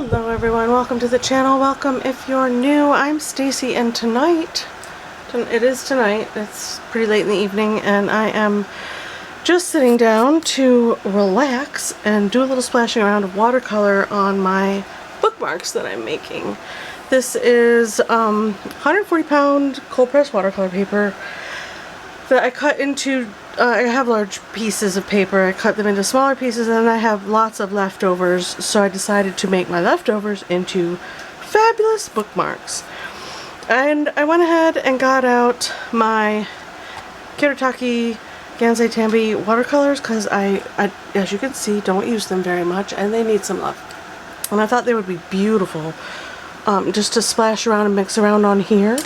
Hello everyone, welcome to the channel. Welcome if you're new. I'm Stacy, and tonight, it's pretty late in the evening, and I am just sitting down to relax and do a little splashing around of watercolor on my bookmarks that I'm making. This is 140-pound cold press watercolor paper that I cut into, I have large pieces of paper, I cut them into smaller pieces, and then I have lots of leftovers, so I decided to make my leftovers into fabulous bookmarks. And I went ahead and got out my Kuratake Gansai Tambi watercolors, because I, as you can see, don't use them very much, and they need some love. And I thought they would be beautiful just to splash around and mix around on here.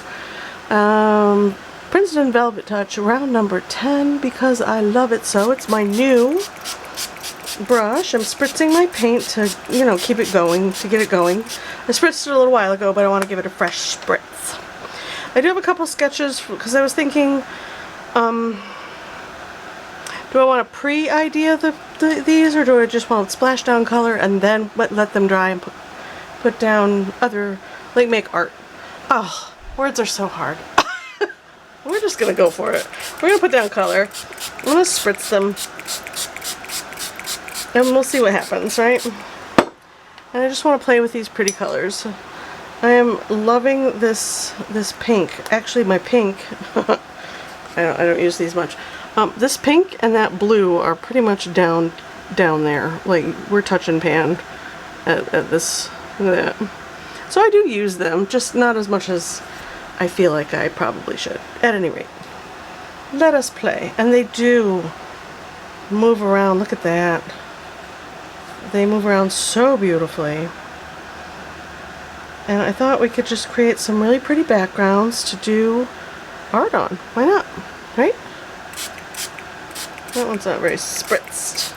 Princeton Velvetouch round number 10, because I love it so. It's my new brush. I'm spritzing my paint to, you know, keep it going, to get it going. I spritzed it a little while ago, but I want to give it a fresh spritz. I do have a couple sketches, because I was thinking, do I want to pre-idea these, or do I just want splash down color and then let them dry and put down other, like make art? Oh, words are so hard. We're just going to go for it. We're going to put down color. I'm going to spritz them. And we'll see what happens, right? And I just want to play with these pretty colors. I am loving this pink. Actually, my pink, I don't use these much. This pink and that blue are pretty much down there. Like, we're touch and pan at this. Look at that. So I do use them, just not as much as I feel like I probably should. At any rate, let us play. And they do move around. Look at that. They move around so beautifully. And I thought we could just create some really pretty backgrounds to do art on. Why not? Right? That one's not very spritzed.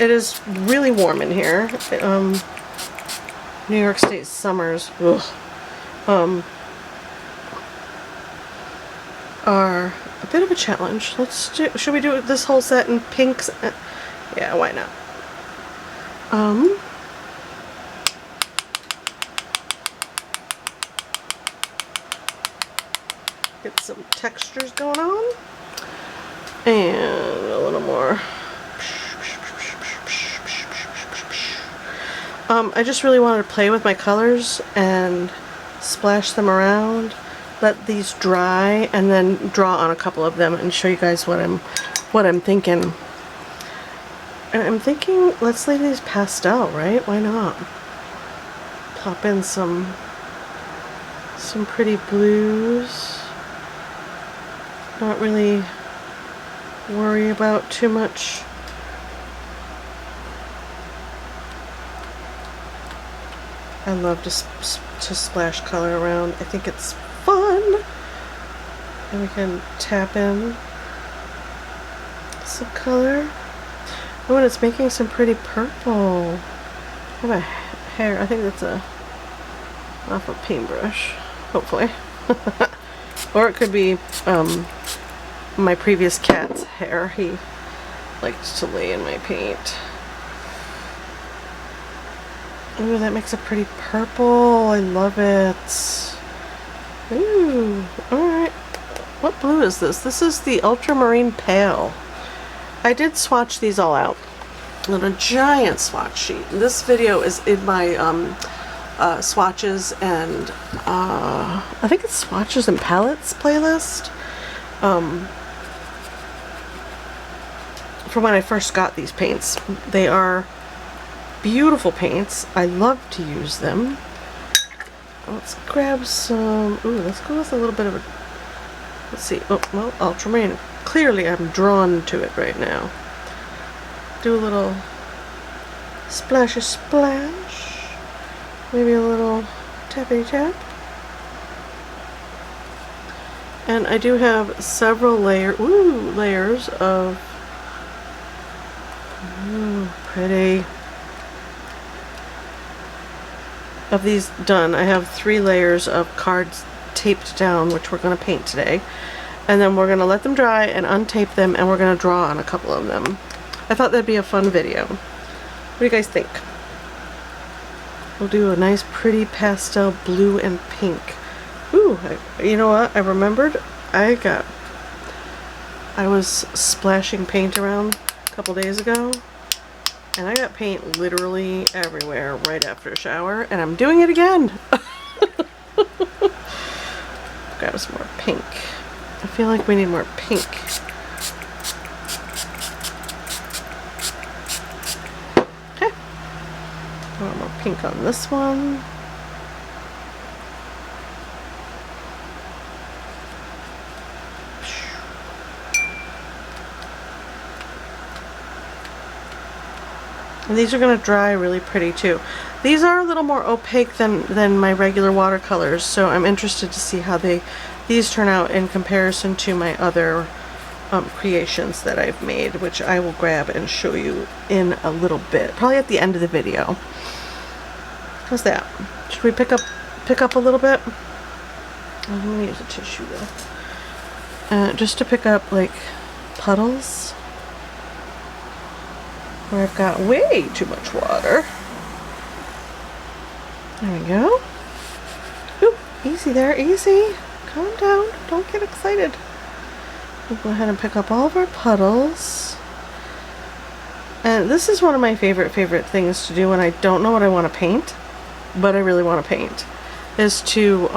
It is really warm in here. New York State summers. Ugh. Are a bit of a challenge. Should we do this whole set in pinks? Yeah, why not? Get some textures going on. And a little more. I just really wanted to play with my colors and splash them around. Let these dry and then draw on a couple of them and show you guys what I'm thinking. And I'm thinking, let's leave these pastel, right? Why not? Pop in some pretty blues. Not really worry about too much. I love to splash color around. I think it's fun. And we can tap in some color. Oh, and it's making some pretty purple. I have a hair. I think that's off a paintbrush, hopefully. Or it could be my previous cat's hair. He liked to lay in my paint. Ooh, that makes a pretty purple. I love it. Ooh, alright. What blue is this? This is the Ultramarine Pale. I did swatch these all out on a giant swatch sheet. This video is in my swatches and I think it's swatches and palettes playlist from when I first got these paints. They are beautiful paints. I love to use them. Let's grab some. Ooh, let's go with a little bit of a. Let's see. Oh, well, ultramarine. Clearly, I'm drawn to it right now. Do a little splashy splash. Maybe a little tappity tap. And I do have several layers of. Ooh, pretty. Of these done. I have 3 layers of cards taped down, which we're going to paint today, and then we're going to let them dry and untape them, and we're going to draw on a couple of them. I thought that'd be a fun video. What do you guys think? we'll do a nice pretty pastel blue and pink. Ooh, you know what? I remembered I was splashing paint around a couple days ago, and I got paint literally everywhere right after a shower, and I'm doing it again. Grab some more pink. I feel like we need more pink. Okay. A little more pink on this one. And these are going to dry really pretty too. These are a little more opaque than my regular watercolors, so I'm interested to see how these turn out in comparison to my other creations that I've made, which I will grab and show you in a little bit, probably at the end of the video. How's that? Should we pick up a little bit? I'm going to use a tissue though. Just to pick up like puddles where I've got way too much water. There we go. Ooh, easy there, easy. Calm down, don't get excited. We'll go ahead and pick up all of our puddles. And this is one of my favorite things to do when I don't know what I want to paint, but I really want to paint, is to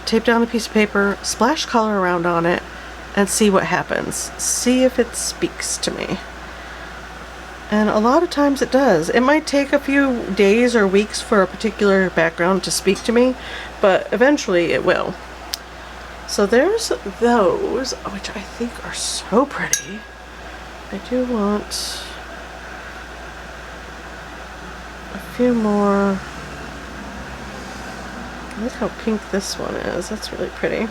tape down a piece of paper, splash color around on it, and see what happens. See if it speaks to me. And a lot of times it does. It might take a few days or weeks for a particular background to speak to me, but eventually it will. So there's those, which I think are so pretty. I do want a few more. Look how pink this one is. That's really pretty.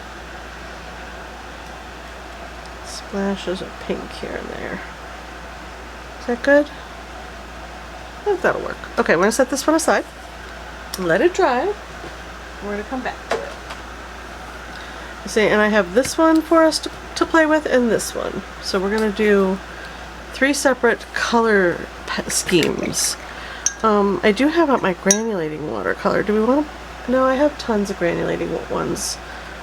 Splashes of pink here and there. Is that good? I think that'll work. Okay, I'm going to set this one aside. Let it dry. We're going to come back to it. See, and I have this one for us to play with and this one. So we're going to do 3 separate color schemes. I do have up my granulating watercolor. Do we want to? No, I have tons of granulating ones.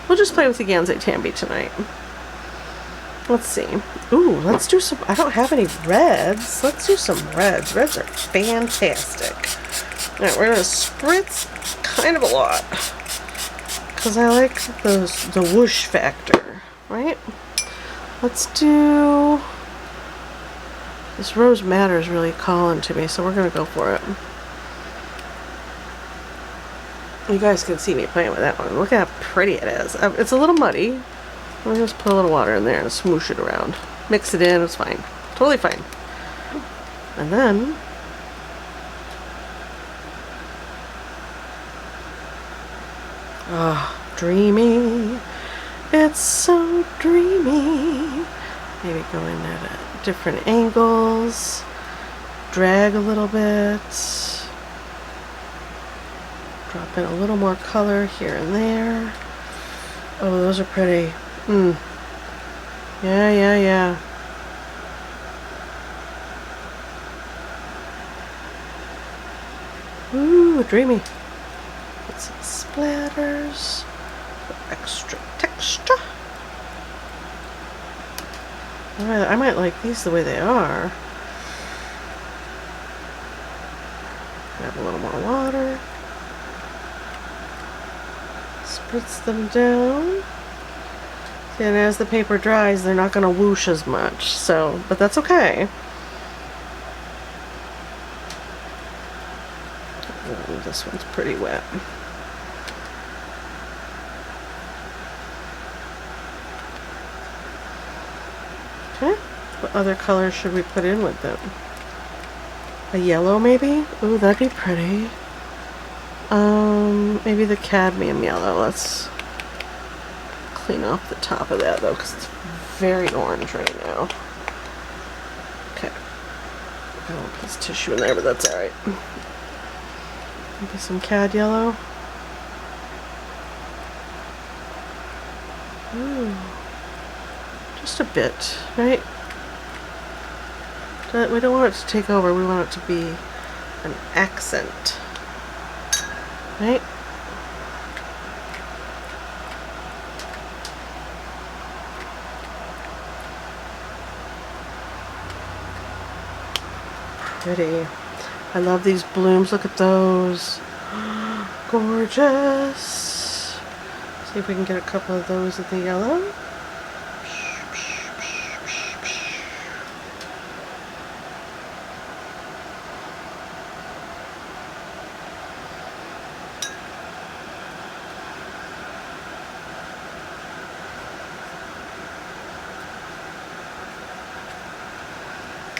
We'll just play with the Gansai Tambi tonight. Let's see. Ooh, let's do some. I don't have any reds. Let's do some reds. Reds are fantastic. Alright, we're going to spritz kind of a lot, because I like the whoosh factor, right? Let's do. This Rose Madder is really calling to me, so we're going to go for it. You guys can see me playing with that one. Look how pretty it is. It's a little muddy. Let me just put a little water in there and smoosh it around. Mix it in, it's fine. Totally fine. And then dreamy. It's so dreamy. Maybe go in at different angles. Drag a little bit. Drop in a little more color here and there. Oh, those are pretty. Yeah. Ooh, dreamy. Get some splatters for extra texture. Alright, I might like these the way they are. Grab a little more water. Spritz them down. And as the paper dries, they're not going to whoosh as much, so, but that's okay. Ooh, this one's pretty wet. Okay, what other color should we put in with them? A yellow maybe? Ooh, that'd be pretty. Maybe the cadmium yellow. Let's clean off the top of that though, because it's very orange right now. Okay. I won't put this tissue in there, but that's alright. Maybe some cad yellow. Ooh. Just a bit, right? We don't want it to take over, we want it to be an accent, right? Pretty. I love these blooms. Look at those. Gorgeous. See if we can get a couple of those in the yellow.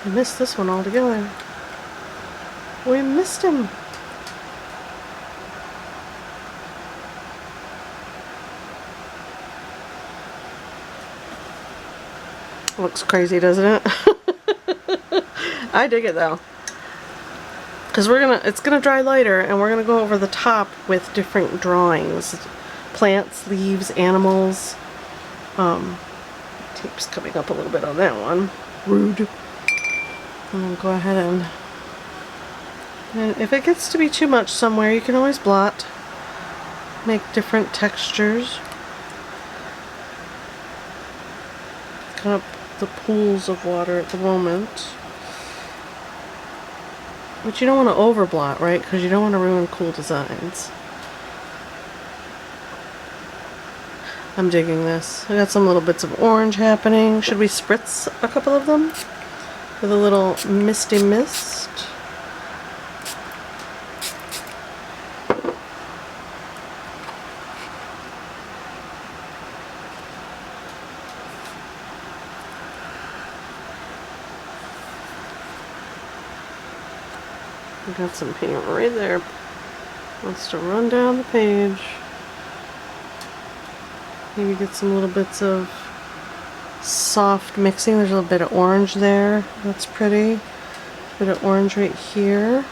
I missed this one altogether. We missed him. Looks crazy, doesn't it? I dig it though. Because it's gonna dry lighter, and we're gonna go over the top with different drawings. Plants, leaves, animals. Tape's coming up a little bit on that one. Rude. And then go ahead and if it gets to be too much somewhere, you can always blot. Make different textures. Kind of the pools of water at the moment. But you don't want to over blot, right? Because you don't want to ruin cool designs. I'm digging this. I got some little bits of orange happening. Should we spritz a couple of them? With a little misty mist. We got some paint right there. Wants to run down the page. Maybe get some little bits of soft mixing. There's a little bit of orange there. That's pretty. A bit of orange right here.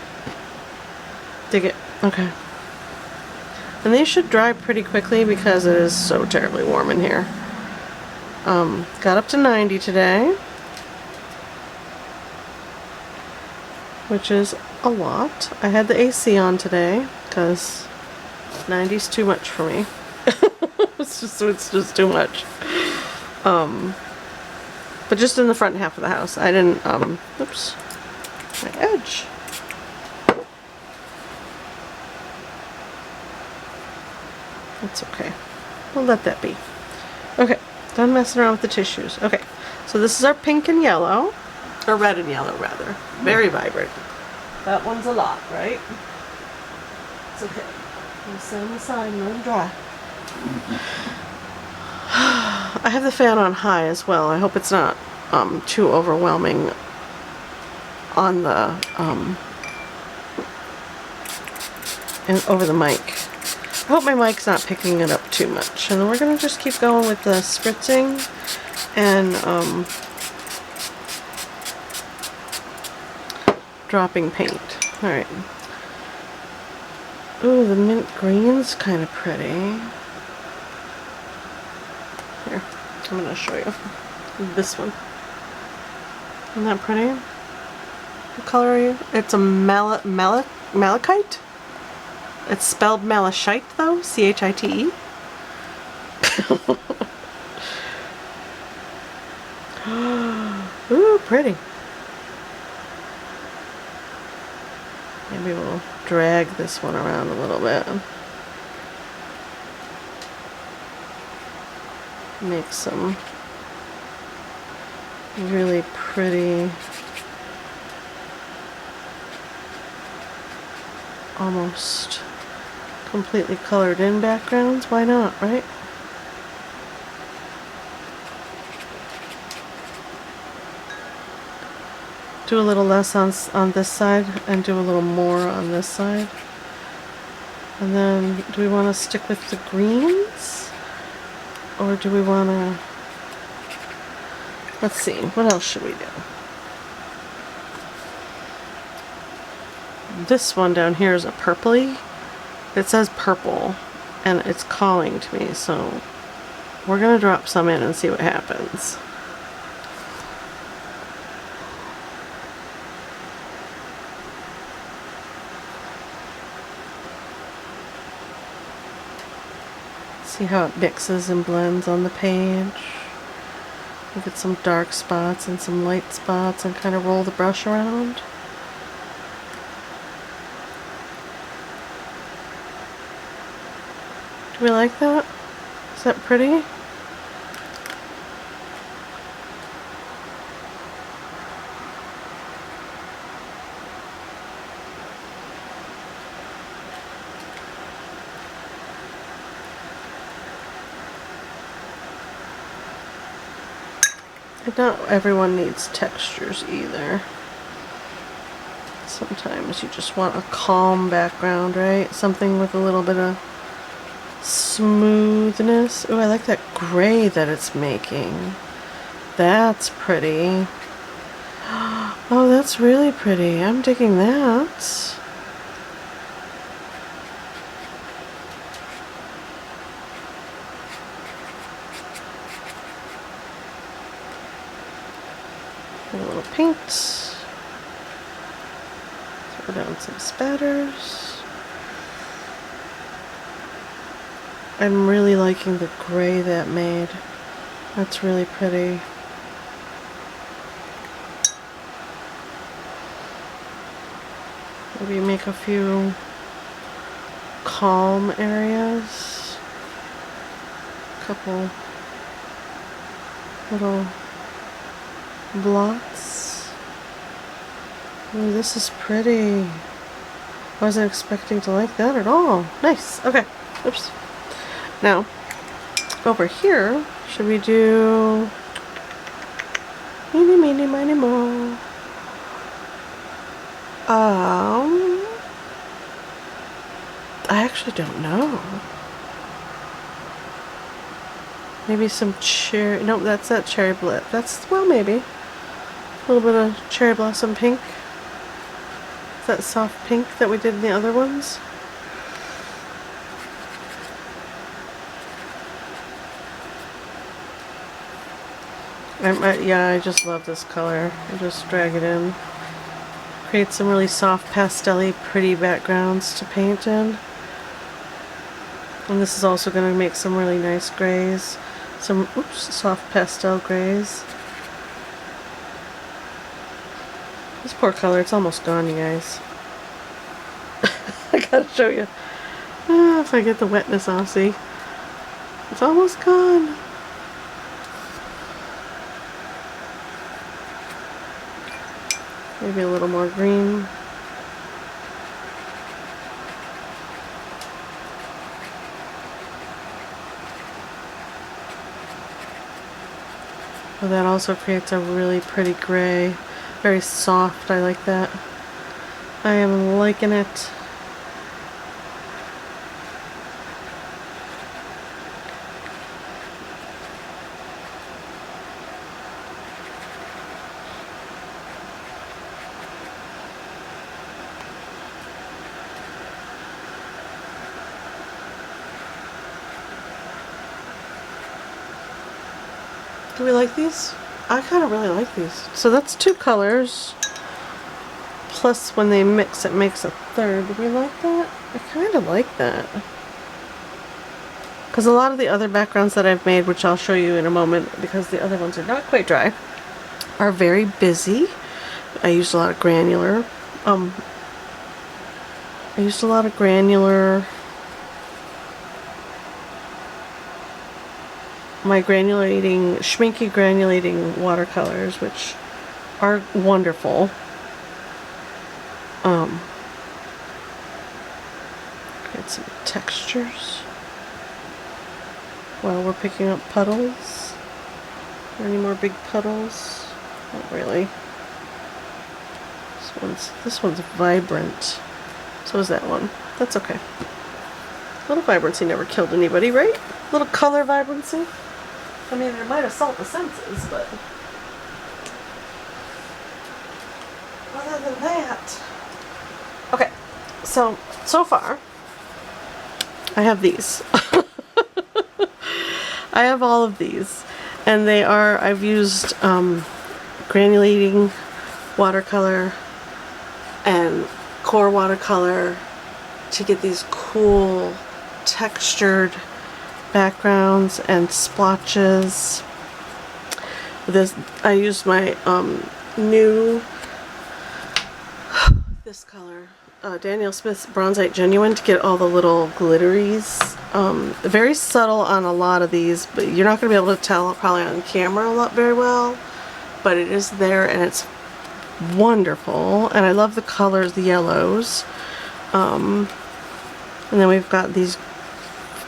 Dig it. Okay. And these should dry pretty quickly because it is so terribly warm in here. Got up to 90 today, which is a lot. I had the AC on today because 90's too much for me. it's just too much. But just in the front half of the house. I didn't, oops, my edge. That's okay. We'll let that be. Okay, done messing around with the tissues. Okay, so this is our pink and yellow, or red and yellow rather. Very vibrant. That one's a lot, right? It's okay. We'll set them aside and let them dry. I have the fan on high as well. I hope it's not too overwhelming on the and over the mic. I hope my mic's not picking it up too much. And then we're gonna just keep going with the spritzing and dropping paint. All right. Ooh, the mint green's kind of pretty. Here, I'm gonna show you this one. Isn't that pretty? What color are you? It's a malachite. It's spelled malachite though, C-H-I-T-E. Ooh, pretty. Maybe we'll drag this one around a little bit. Make some really pretty, almost completely colored in backgrounds. Why not, right? Do a little less on this side and do a little more on this side. And then do we want to stick with the greens? Or do we want to, let's see, what else should we do? This one down here is a purpley. It says purple and it's calling to me, so we're going to drop some in and see what happens. See how it mixes and blends on the page. You get some dark spots and some light spots and kind of roll the brush around. Do we like that? Is that pretty? And not everyone needs textures either. Sometimes you just want a calm background, right? Something with a little bit of smoothness. Oh, I like that gray that it's making. That's pretty. Oh, that's really pretty. I'm digging that. A little paint. Throw down some spatters. I'm really liking the gray that made. That's really pretty. Maybe make a few calm areas. A couple little blots. Ooh, this is pretty. I wasn't expecting to like that at all. Nice. Okay. Oops. Now, over here, should we do meeny, meeny, miny, mo? I actually don't know. Maybe some cherry. Nope, that's that cherry blip. That's, well, maybe. A little bit of cherry blossom pink. Is that soft pink that we did in the other ones? Yeah, I just love this color. I just drag it in. Create some really soft, pastel-y, pretty backgrounds to paint in. And this is also going to make some really nice grays. Some, oops, soft pastel grays. This poor color, it's almost gone, you guys. I gotta show you. If I get the wetness off, see? It's almost gone. Maybe a little more green. Well, that also creates a really pretty gray. Very soft, I like that. I am liking it. Do we like these? I kind of really like these. So that's two colors. Plus when they mix it makes a third. Do we like that? I kind of like that. Because a lot of the other backgrounds that I've made, which I'll show you in a moment because the other ones are not quite dry, are very busy. I used a lot of granular. My granulating, Schminke granulating watercolors, which are wonderful. Create some textures while we're picking up puddles. Are there any more big puddles? Not really. This one's vibrant. So is that one. That's okay. A little vibrancy never killed anybody, right? A little color vibrancy. I mean, it might assault the senses, but other than that. Okay, so far, I have these. I have all of these, and they are, I've used granulating watercolor and core watercolor to get these cool textured backgrounds and splotches. This, I used my new, this color, Daniel Smith's Bronzite Genuine to get all the little glitteries. Very subtle on a lot of these, but you're not going to be able to tell probably on camera very well, but it is there and it's wonderful. And I love the colors, the yellows. And then we've got these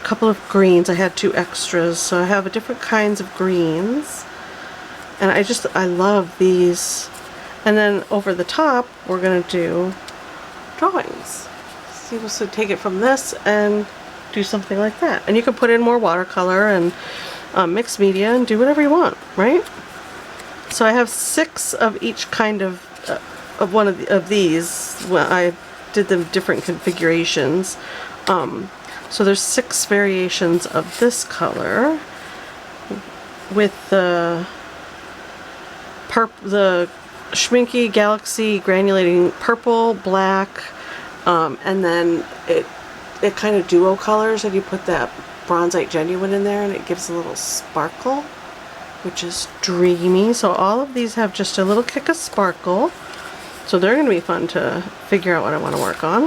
couple of greens. I had 2 extras, so I have different kinds of greens. And I love these. And then over the top, we're going to do drawings. So take it from this and do something like that. And you can put in more watercolor and mixed media and do whatever you want, right? So I have 6 of each kind of one of these. Well, I did them different configurations. So there's 6 variations of this color with the Schminke Galaxy Granulating Purple, Black, and then it kind of duo colors, and you put that Bronzite Genuine in there and it gives a little sparkle, which is dreamy. So all of these have just a little kick of sparkle, so they're going to be fun to figure out what I want to work on.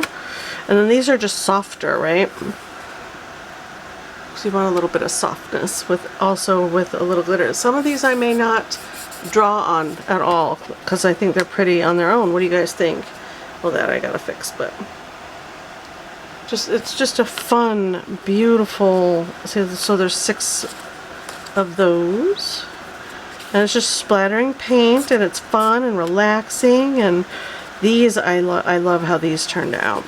And then these are just softer, right? So you want a little bit of softness also with a little glitter. Some of these I may not draw on at all because I think they're pretty on their own. What do you guys think? Well, that I gotta fix, but it's just a fun, beautiful. So there's 6 of those, and it's just splattering paint, and it's fun and relaxing. And these I love how these turned out.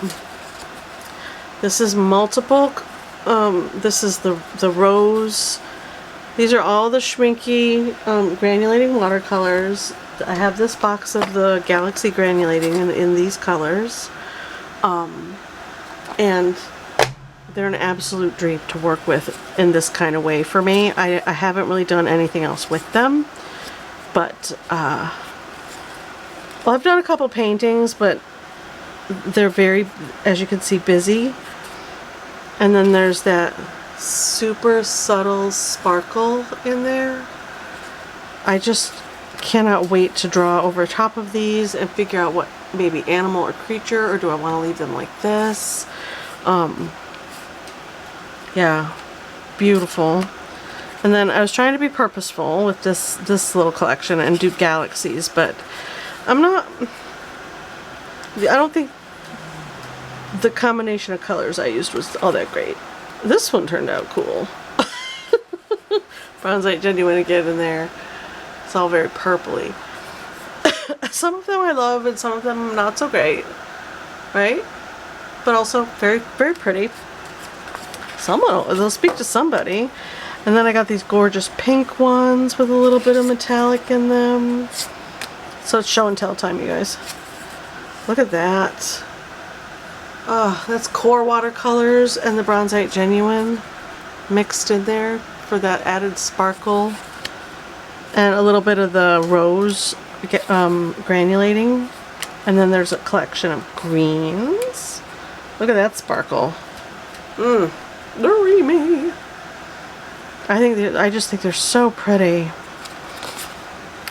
This is multiple. This is the rose. These are all the Schminke granulating watercolors. I have this box of the Galaxy granulating in these colors. And they're an absolute dream to work with in this kind of way for me. I haven't really done anything else with them. But, well, I've done a couple paintings, but they're very, as you can see, busy. And then there's that super subtle sparkle in there. I just cannot wait to draw over top of these and figure out what maybe animal or creature, or do I want to leave them like this. Yeah, beautiful. And then I was trying to be purposeful with this little collection and do galaxies, but I don't think the combination of colors I used was all that great. This one turned out cool. Bronzite Genuine again in there. It's all very purpley. Some of them I love and some of them not so great, right? But also very, very pretty. They'll speak to somebody. And then I got these gorgeous pink ones with a little bit of metallic in them. So it's show and tell time, you guys. Look at that. Oh, that's core watercolors and the Bronzite Genuine mixed in there for that added sparkle. And a little bit of the rose granulating. And then there's a collection of greens. Look at that sparkle. Dreamy. I just think they're so pretty.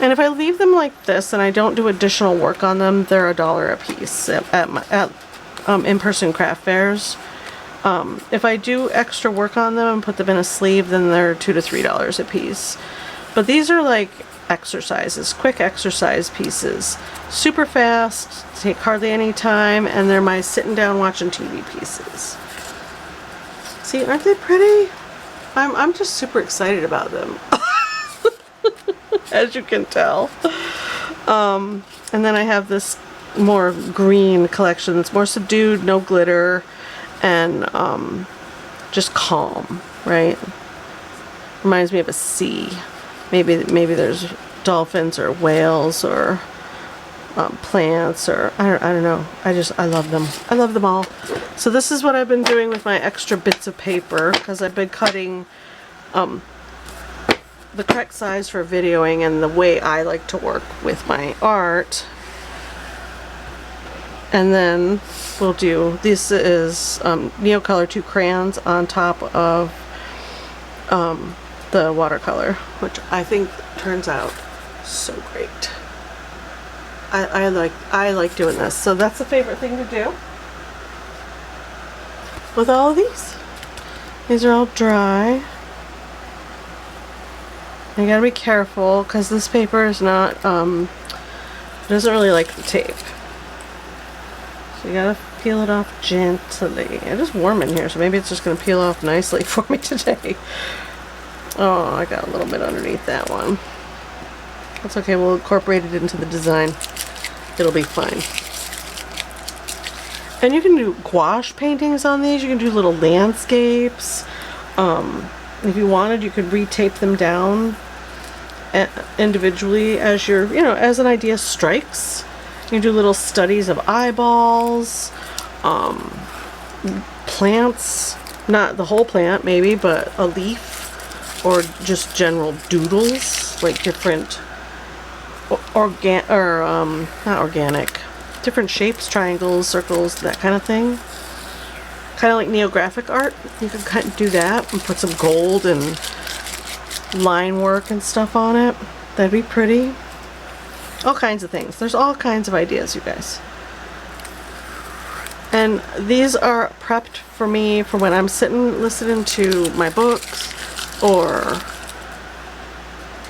And if I leave them like this and I don't do additional work on them, they're $1 a piece at in-person craft fairs. If I do extra work on them and put them in a sleeve, then they're $2 to $3 a piece. But these are like exercises, quick exercise pieces. Super fast, take hardly any time, and they're my sitting down watching TV pieces. See, aren't they pretty? I'm just super excited about them. As you can tell. And then I have this more green collection that's more subdued, no glitter, and just calm, right? Reminds me of a sea. Maybe there's dolphins or whales or plants, or I don't know. I love them. I love them all. So this is what I've been doing with my extra bits of paper, because I've been cutting the correct size for videoing and the way I like to work with my art. And then we'll do, this is Neocolor 2 crayons on top of the watercolor, which I think turns out so great. I like doing this. So that's a favorite thing to do with all of these. These are all dry. You gotta be careful because this paper is not, doesn't really like the tape. So you gotta peel it off gently. It is warm in here, so maybe it's just gonna peel off nicely for me today. Oh, I got a little bit underneath that one. That's okay, we'll incorporate it into the design. It'll be fine. And you can do gouache paintings on these. You can do little landscapes. If you wanted, you could retape them down individually as your, as an idea strikes. You can do little studies of eyeballs, plants, not the whole plant maybe, but a leaf, or just general doodles, like different not organic, different shapes, triangles, circles, that kind of thing. Kind of like neographic art. You could kind of do that and put some gold and line work and stuff on it. That'd be pretty. All kinds of things. There's all kinds of ideas, you guys. And these are prepped for me for when I'm sitting listening to my books, or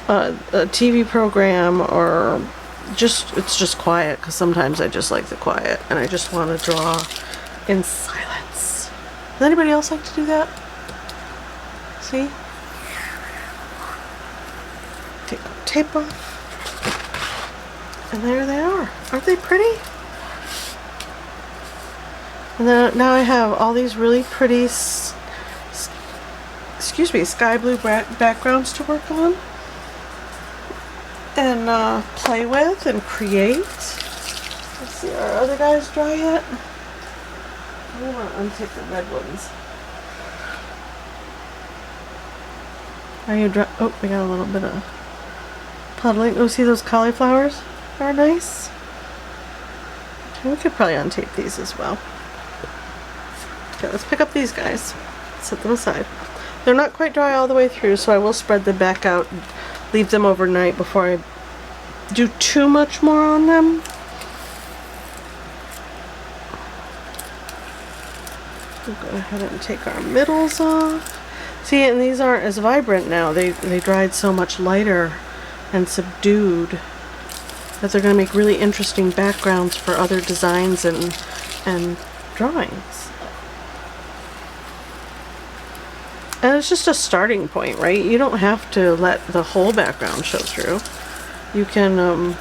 a TV program, or it's just quiet, because sometimes I just like the quiet and I just want to draw in silence. Does anybody else like to do that? See? Take the tape off. And there they are. Aren't they pretty? And then now I have all these really pretty sky blue backgrounds to work on and play with and create. Let's see, are other guys dry yet? I want to untick the red ones. Are you dry? Oh, we got a little bit of puddling. Oh, see those cauliflowers are nice? We could probably untape these as well. Okay, let's pick up these guys. Set them aside. They're not quite dry all the way through, so I will spread them back out, leave them overnight before I do too much more on them. We'll go ahead and take our middles off. See, and these aren't as vibrant now. They dried so much lighter and subdued that they're going to make really interesting backgrounds for other designs and drawings. And it's just a starting point, right? You don't have to let the whole background show through. You can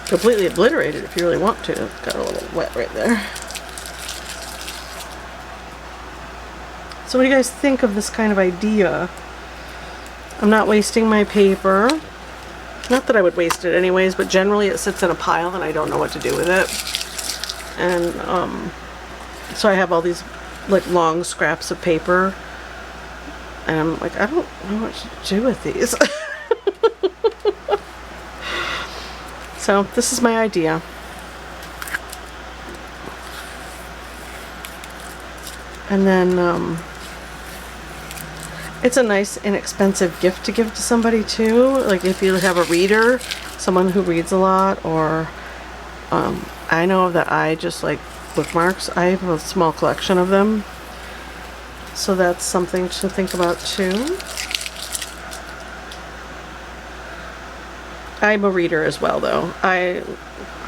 completely obliterate it if you really want to. Got a little wet right there. So what do you guys think of this kind of idea? I'm not wasting my paper. Not that I would waste it anyways, but generally it sits in a pile and I don't know what to do with it. And so I have all these like long scraps of paper, and I'm like, I don't know what to do with these. So this is my idea. And then it's a nice inexpensive gift to give to somebody too, like if you have a reader, someone who reads a lot, or I know that I just like bookmarks. I have a small collection of them, so that's something to think about too. I'm a reader as well, though. I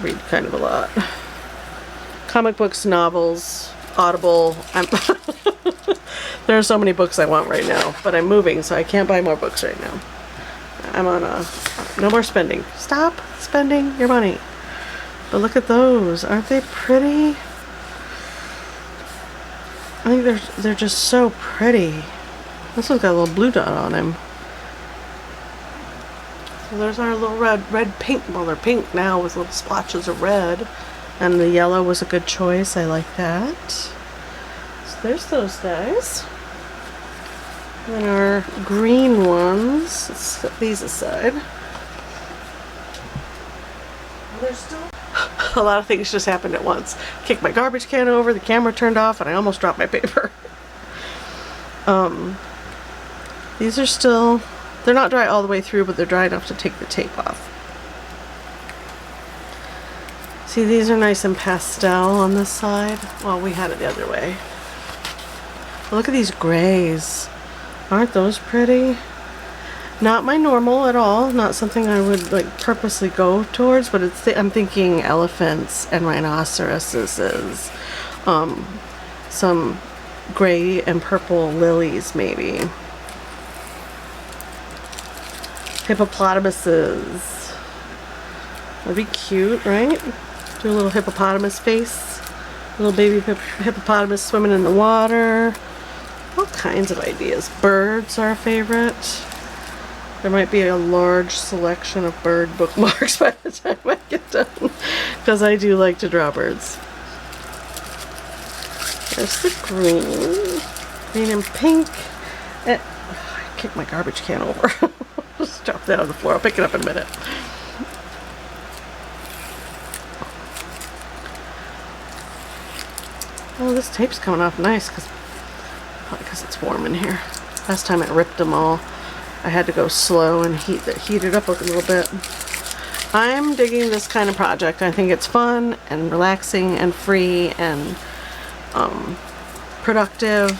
read kind of a lot. Comic books, novels, Audible. There are so many books I want right now, but I'm moving, so I can't buy more books right now. I'm on no more spending. Stop spending your money. But look at those. Aren't they pretty? I think they're just so pretty. This one's got a little blue dot on him. So there's our little red paint. Well, they're pink now with little splotches of red. And the yellow was a good choice. I like that. So there's those guys. And then our green ones. Let's set these aside. There's still a lot of things just happened at once. Kicked my garbage can over, the camera turned off, and I almost dropped my paper. These are still, they're not dry all the way through, but they're dry enough to take the tape off. See, these are nice and pastel on this side. Well, we had it the other way. Look at these grays. Aren't those pretty? Not my normal at all. Not something I would like purposely go towards, but it's I'm thinking elephants and rhinoceroses. Some gray and purple lilies maybe. Hippopotamuses. That'd be cute, right? Do a little hippopotamus face. Little baby hippopotamus swimming in the water. All kinds of ideas. Birds are a favorite. There might be a large selection of bird bookmarks by the time I get done, because I do like to draw birds. There's the green and pink. And, I kicked my garbage can over. Just drop that on the floor. I'll pick it up in a minute. Oh, this tape's coming off nice, probably because it's warm in here. Last time I ripped them all, I had to go slow and heat it up a little bit. I'm digging this kind of project. I think it's fun and relaxing and free and productive.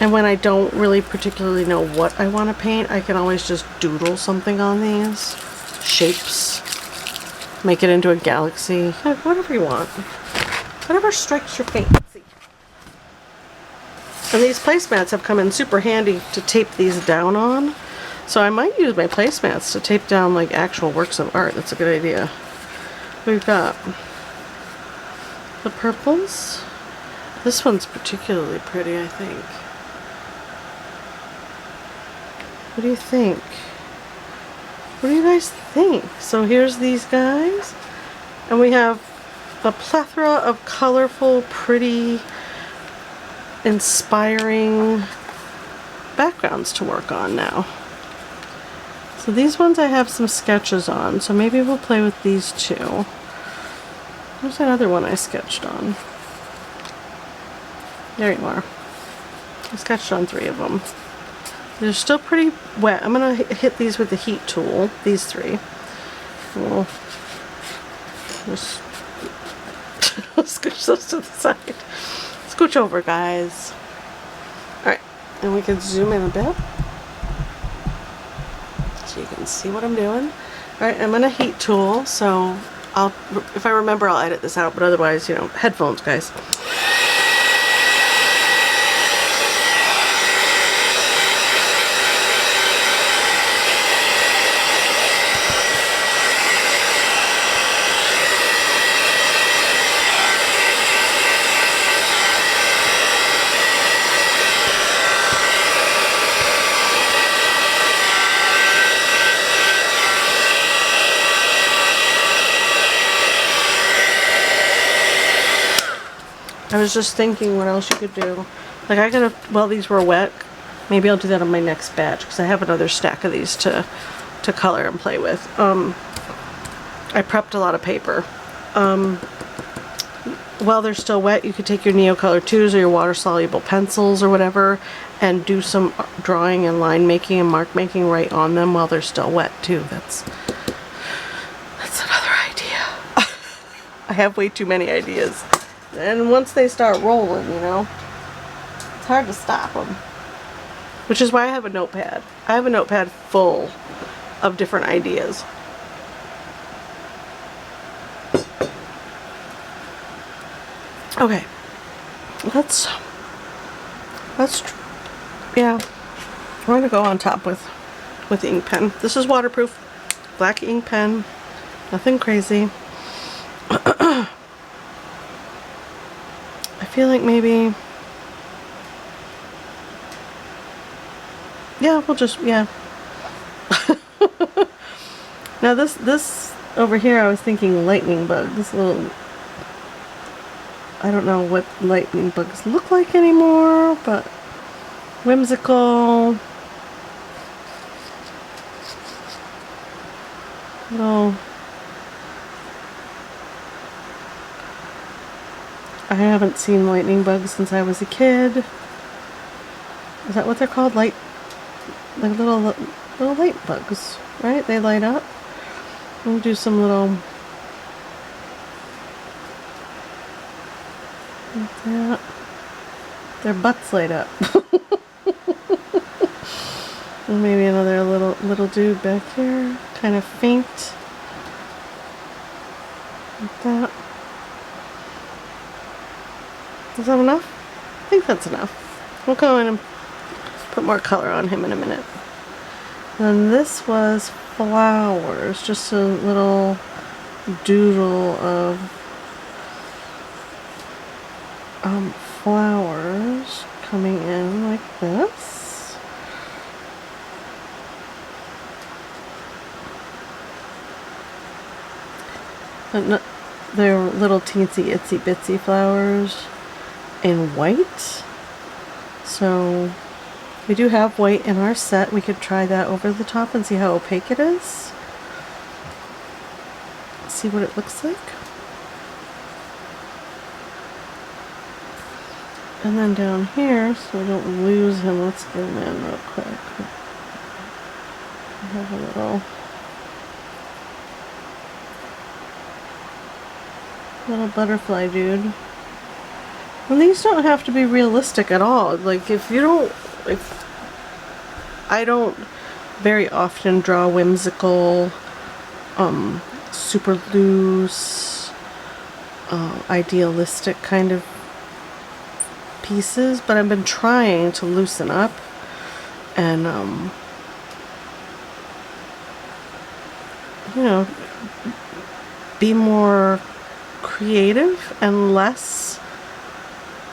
And when I don't really particularly know what I want to paint, I can always just doodle something on these shapes. Make it into a galaxy, whatever you want. Whatever strikes your fancy. And these placemats have come in super handy to tape these down on. So I might use my placemats to tape down like actual works of art. That's a good idea. We've got the purples. This one's particularly pretty, I think. What do you think? What do you guys think? So here's these guys. And we have a plethora of colorful, pretty, inspiring backgrounds to work on now. So these ones I have some sketches on, so maybe we'll play with these two. Where's that other one I sketched on? There you are. I sketched on 3 of them. They're still pretty wet. I'm going to hit these with the heat tool, these 3. We'll just scooch those to the side. Scooch over, guys. Alright, and we can zoom in a bit so you can see what I'm doing. Alright, I'm going to heat tool, so if I remember, I'll edit this out, but otherwise, you know, headphones, guys. I was just thinking what else you could do. Like I could have, while these were wet, maybe I'll do that on my next batch because I have another stack of these to color and play with. I prepped a lot of paper. While they're still wet, you could take your Neocolor 2s or your water-soluble pencils or whatever and do some drawing and line making and mark making right on them while they're still wet too. That's another idea. I have way too many ideas. And once they start rolling, you know, it's hard to stop them. Which is why I have a notepad. I have a notepad full of different ideas. Okay, yeah, we're going to go on top with the ink pen. This is waterproof, black ink pen, nothing crazy. I feel like maybe, yeah, we'll just, yeah. Now this over here, I was thinking lightning bug. This little, I don't know what lightning bugs look like anymore, but whimsical. Little I haven't seen lightning bugs since I was a kid. Is that what they're called? Like little light bugs, right? They light up. We'll do some little like that. Their butts light up. And maybe another little dude back here, kind of faint. Like that. Is that enough? I think that's enough. We'll go in and put more color on him in a minute. And this was flowers, just a little doodle of flowers coming in like this. But no, they're little teensy itsy bitsy flowers in white. So we do have white in our set. We could try that over the top and see how opaque it is. See what it looks like. And then down here, so we don't lose him, let's get him in real quick. I have a little butterfly dude. And these don't have to be realistic at all. Like if I don't very often draw whimsical, super loose, idealistic kind of pieces, but I've been trying to loosen up and you know, be more creative and less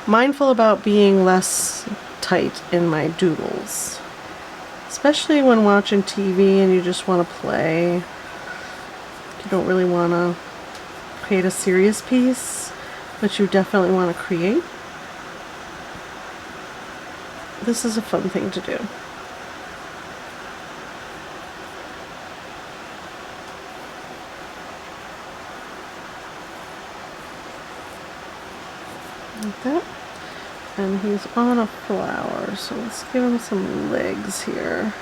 mindful about being less tight in my doodles, especially when watching TV and you just want to play. You don't really want to create a serious piece, but you definitely want to create. This is a fun thing to do. Like that. And he's on a flower, so let's give him some legs here.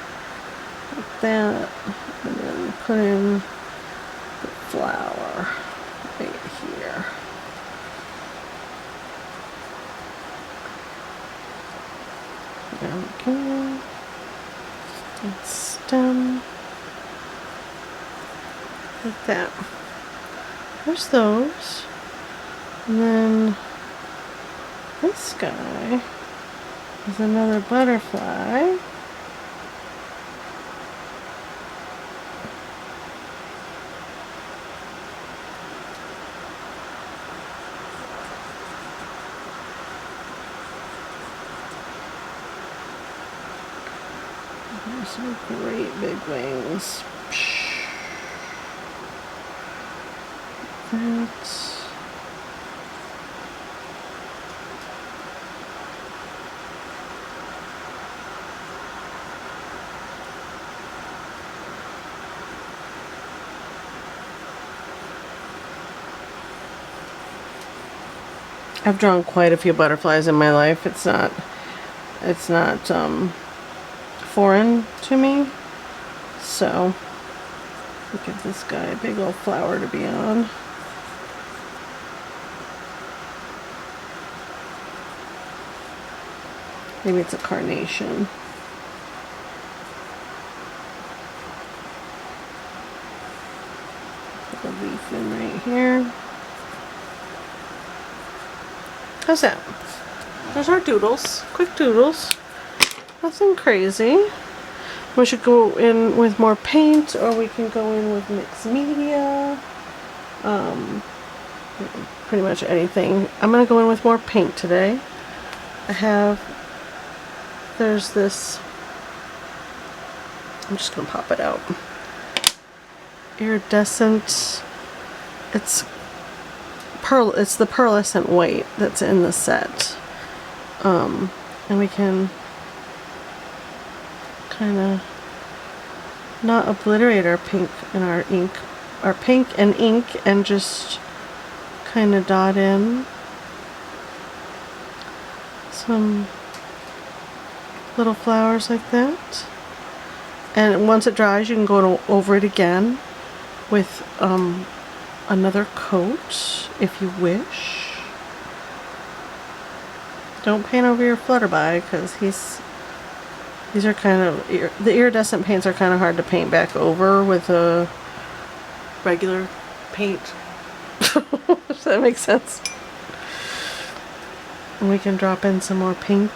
Like that. And then put in the flower right here. There we go. And stem. Like that. There's those. And then this guy is another butterfly. There's some great big wings. That's I've drawn quite a few butterflies in my life. It's not foreign to me. So we'll give this guy a big old flower to be on. Maybe it's a carnation. Put a leaf in right here. How's that? There's our doodles. Quick doodles. Nothing crazy. We should go in with more paint, or we can go in with mixed media. Pretty much anything. I'm going to go in with more paint today. There's this, I'm just going to pop it out. Iridescent, it's the pearlescent white that's in the set. And we can kind of not obliterate our pink and our ink, our pink and ink, and just kind of dot in some little flowers like that. And once it dries, you can go over it again with another coat if you wish. Don't paint over your flutterby because these are kind of, the iridescent paints are kind of hard to paint back over with a regular paint. If that makes sense. And we can drop in some more pink.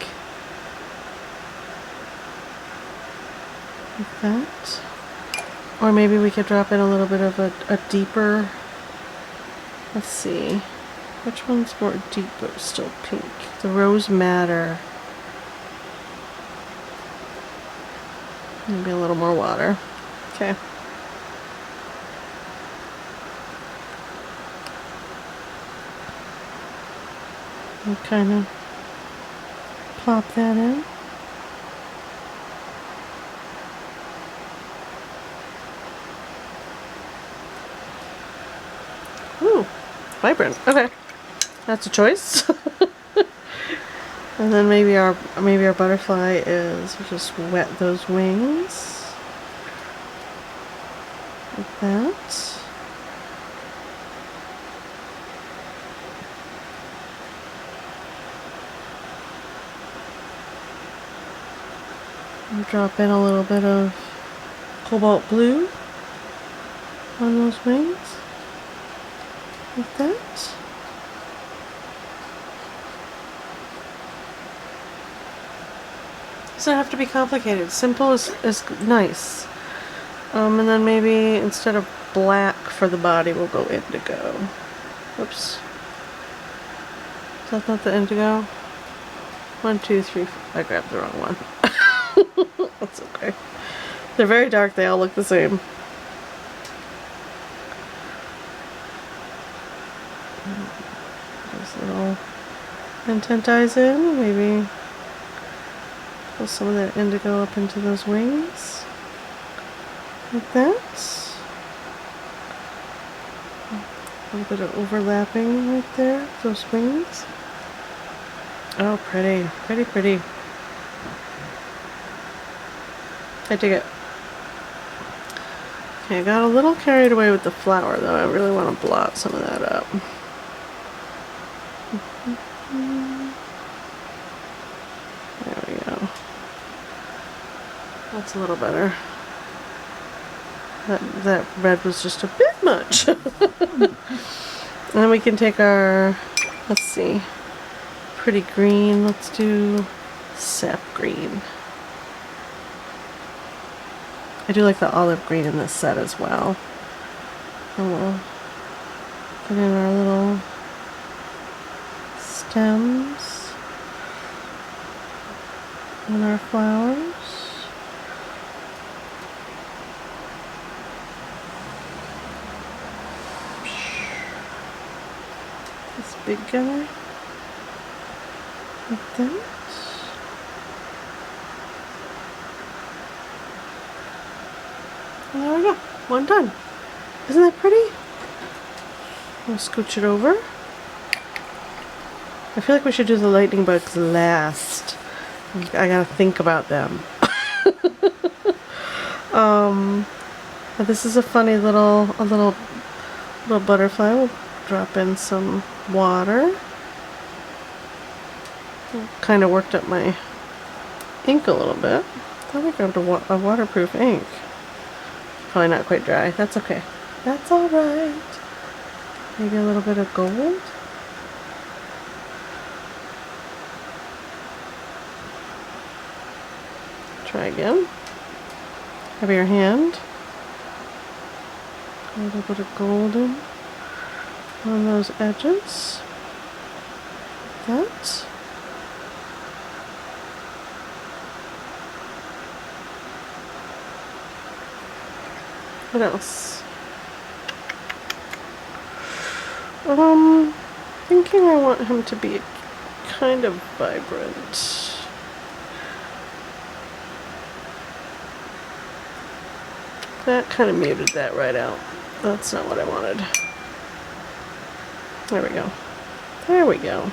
Like that. Or maybe we could drop in a little bit of a deeper, let's see, which one's more deep but still pink? The Rose Madder. Maybe a little more water. Okay. And kind of plop that in. Ooh, vibrant. Okay, that's a choice. And then maybe our butterfly is, we'll just wet those wings like that. And drop in a little bit of cobalt blue on those wings. Like that. Doesn't have to be complicated. Simple is nice. And then maybe instead of black for the body, we'll go indigo. Whoops. Is that not the indigo? 1, 2, 3, 4. I grabbed the wrong one. That's okay. They're very dark. They all look the same. Those little intent eyes in. Maybe pull some of that indigo up into those wings. Like that. A little bit of overlapping right there. Those wings. Oh, pretty. Pretty, pretty. I dig it. Okay, I got a little carried away with the flower though. I really want to blot some of that up. There we go. That's a little better. That red was just a bit much. And then we can take our, let's see, pretty green. Let's do sap green. I do like the olive green in this set as well. And we'll put in our little stems and our flowers. This big guy. Like that. And there we go. One done. Isn't that pretty? We'll scooch it over. I feel like we should do the lightning bugs last. I gotta think about them. But this is a funny little butterfly. We'll drop in some water. Kind of worked up my ink a little bit. I thought we grabbed a waterproof ink. Probably not quite dry. That's okay. That's alright. Maybe a little bit of gold. Try again. Have your hand. A little bit of golden on those edges. Like that. What else? Thinking I want him to be kind of vibrant. That kind of muted that right out. That's not what I wanted. There we go. There we go.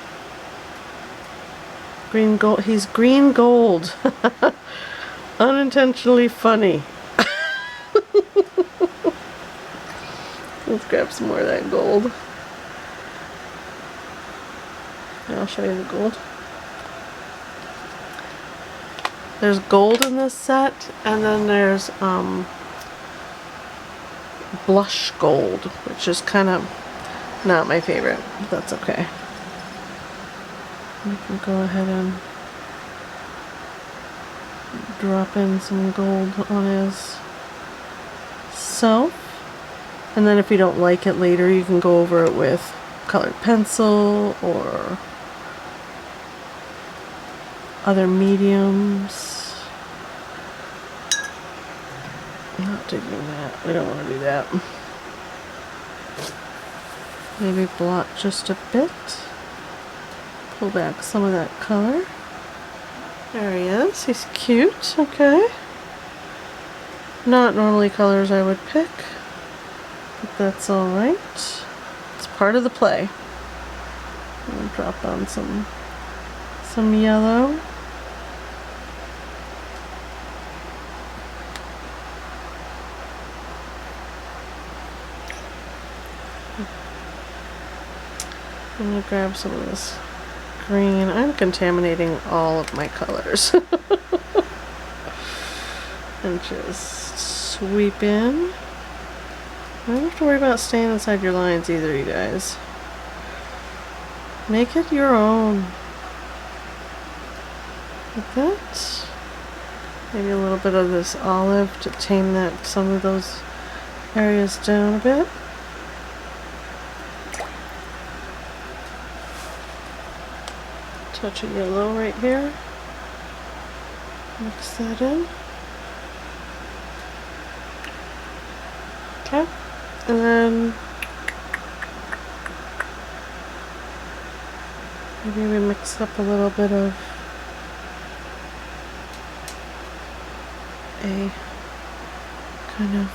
Green gold. He's green gold. Unintentionally funny. Let's grab some more of that gold. And I'll show you the gold. There's gold in this set, and then there's blush gold, which is kind of not my favorite, but that's okay. We can go ahead and drop in some gold on his self, and then if you don't like it later, you can go over it with colored pencil or other mediums. Not digging that. We don't want to do that. Maybe blot just a bit. Pull back some of that color. There he is. He's cute. Okay. Not normally colors I would pick, but that's alright. It's part of the play. I'll drop on some yellow. I'm going to grab some of this green. I'm contaminating all of my colors. And just sweep in. I don't have to worry about staying inside your lines either, you guys. Make it your own. Like that. Maybe a little bit of this olive to tame some of those areas down a bit. Touch of yellow right here. Mix that in. Okay. And then maybe we mix up a little bit of a kind of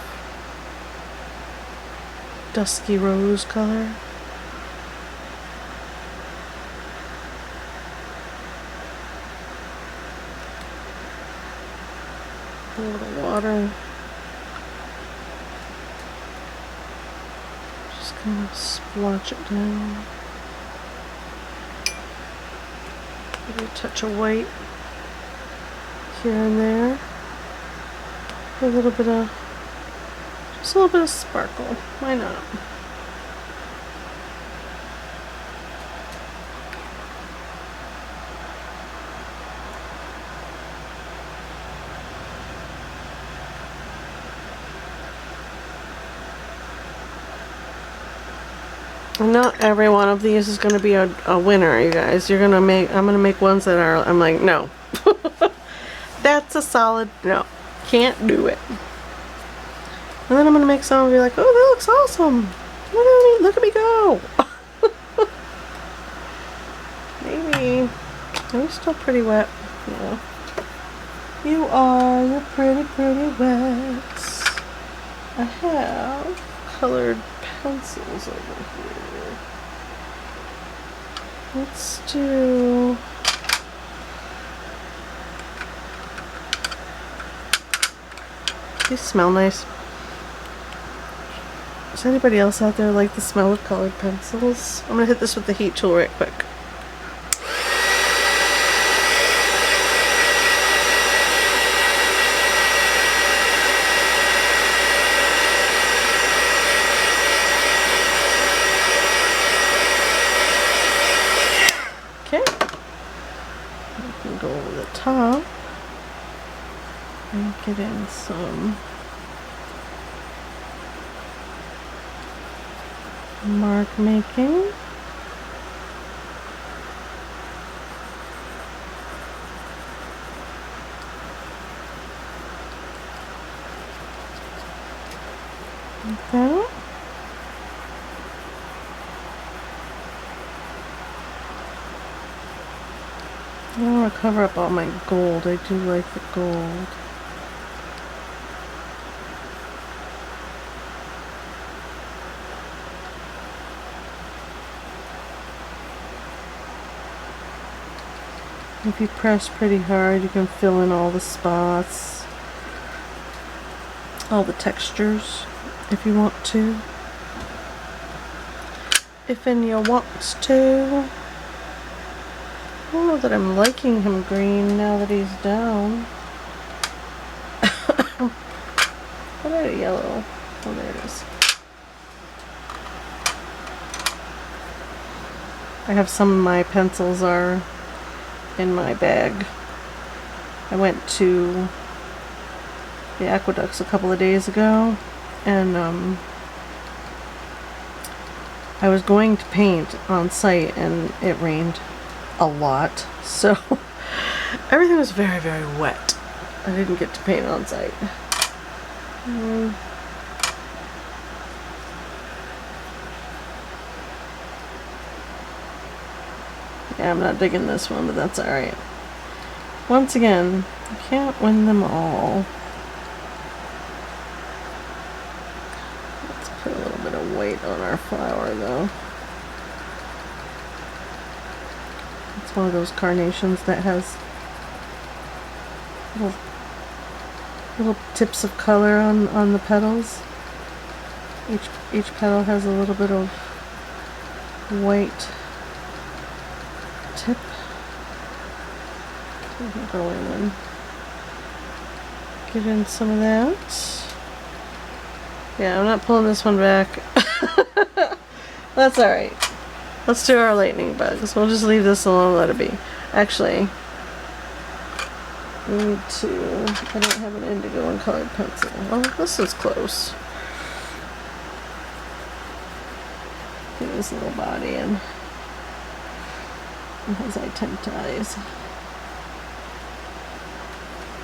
dusky rose color. A little water. Just kind of splotch it down. Maybe a touch of white here and there. A little bit of, just a little bit of sparkle. Why not? Not every one of these is going to be a winner, you guys. I'm going to make ones that are, I'm like, no. That's a solid no. Can't do it. And then I'm going to make some and be like, oh, that looks awesome. Look at me go. Maybe. Are you still pretty wet? Yeah. You are. You're pretty, pretty wet. I have colored pencils over here. Let's do these. Smell nice. Does anybody else out there like the smell of colored pencils? I'm gonna hit this with the heat tool right quick. Go over the top and get in some mark making. Like that. I don't want to cover up all my gold. I do like the gold. If you press pretty hard, you can fill in all the spots, all the textures, if you want to. If you want to. I don't know that I'm liking him green now that he's down. What about a yellow? Oh, there it is. I have some of my pencils are in my bag. I went to the Aqueducts a couple of days ago, and I was going to paint on site, and it rained a lot, so everything was very, very wet. I didn't get to paint on site. Yeah, I'm not digging this one, but that's alright. Once again, you can't win them all. Let's put a little bit of weight on our flower, though. It's one of those carnations that has little tips of color on the petals. Each petal has a little bit of white tip. Go in and get in some of that. Yeah, I'm not pulling this one back. That's alright. Let's do our lightning bugs. We'll just leave this alone, let it be. Actually, we need to, I don't have an indigo and colored pencil. Well, this is close. Get his little body in. And his eye-tent-eyes.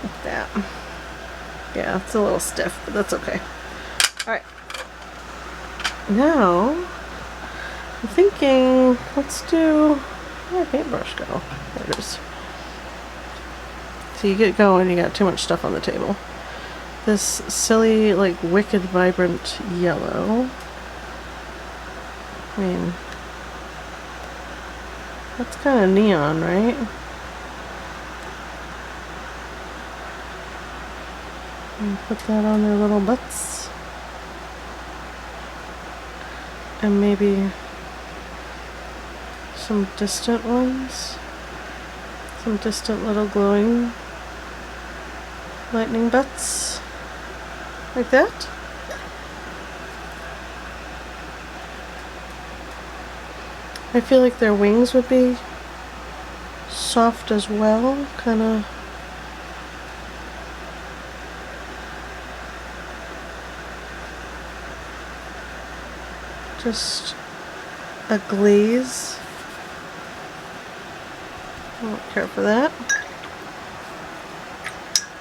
Like that. Yeah, it's a little stiff, but that's okay. Alright. Now, I'm thinking, let's do, where'd my paintbrush go? There it is. So you get going, you got too much stuff on the table. This silly, like, wicked vibrant yellow. I mean, that's kind of neon, right? And put that on their little butts. And maybe some distant ones. Some distant little glowing lightning butts. Like that. I feel like their wings would be soft as well, kind of. Just a glaze. I don't care for that.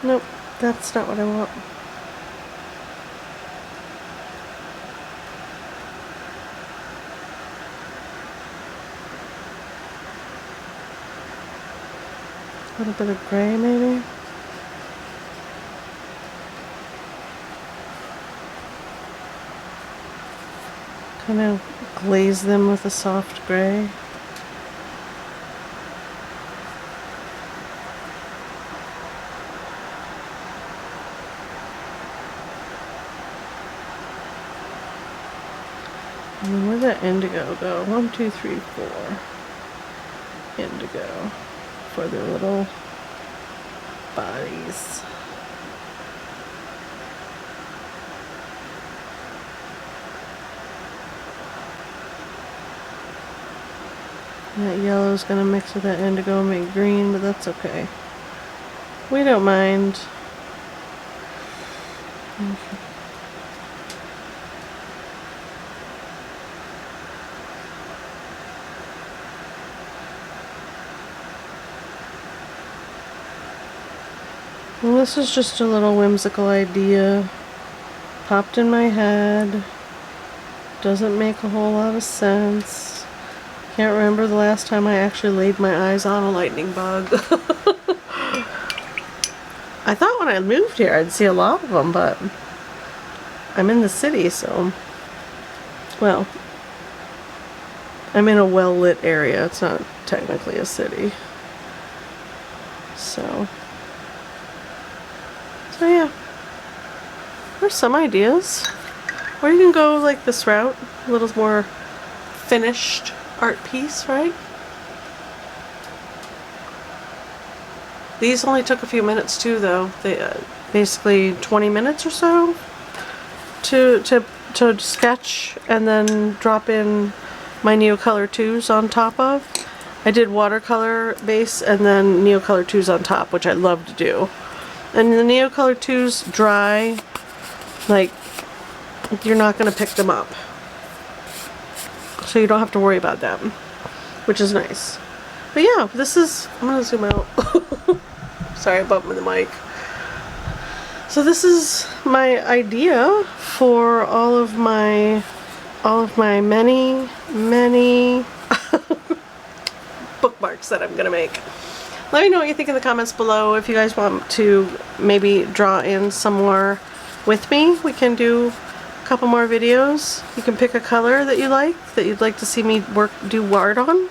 Nope, that's not what I want. A little bit of gray, maybe. Kind of glaze them with a soft gray. And where'd that indigo go? 1, 2, 3, 4. Indigo for their little bodies. That yellow is going to mix with that indigo and make green, but that's okay. We don't mind. Okay. Well, this is just a little whimsical idea. Popped in my head. Doesn't make a whole lot of sense. Can't remember the last time I actually laid my eyes on a lightning bug. I thought when I moved here I'd see a lot of them, but I'm in the city, so, well, I'm in a well-lit area. It's not technically a city. So yeah, there's some ideas. Or you can go like this route, a little more finished art piece, right? These only took a few minutes too, though. They basically 20 minutes or so to sketch, and then drop in my Neocolor 2s on top of. I did watercolor base and then Neocolor 2s on top, which I love to do. And the Neocolor 2s dry, like, you're not going to pick them up. So you don't have to worry about them, which is nice. But yeah, this is, I'm going to zoom out. Sorry, I bumped the mic. So this is my idea for all of my many bookmarks that I'm going to make. Let me know what you think in the comments below. If you guys want to maybe draw in some more with me, we can do a couple more videos. You can pick a color that you like, that you'd like to see me do art on.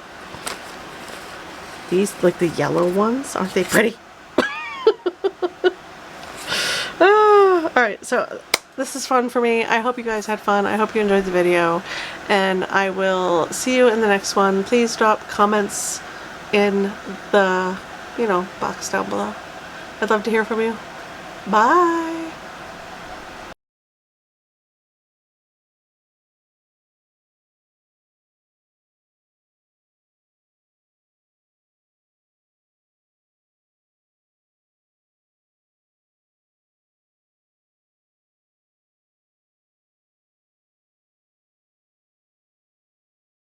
These, like the yellow ones, aren't they pretty? Alright, so this is fun for me. I hope you guys had fun. I hope you enjoyed the video. And I will see you in the next one. Please drop comments in the, box down below. I'd love to hear from you. Bye!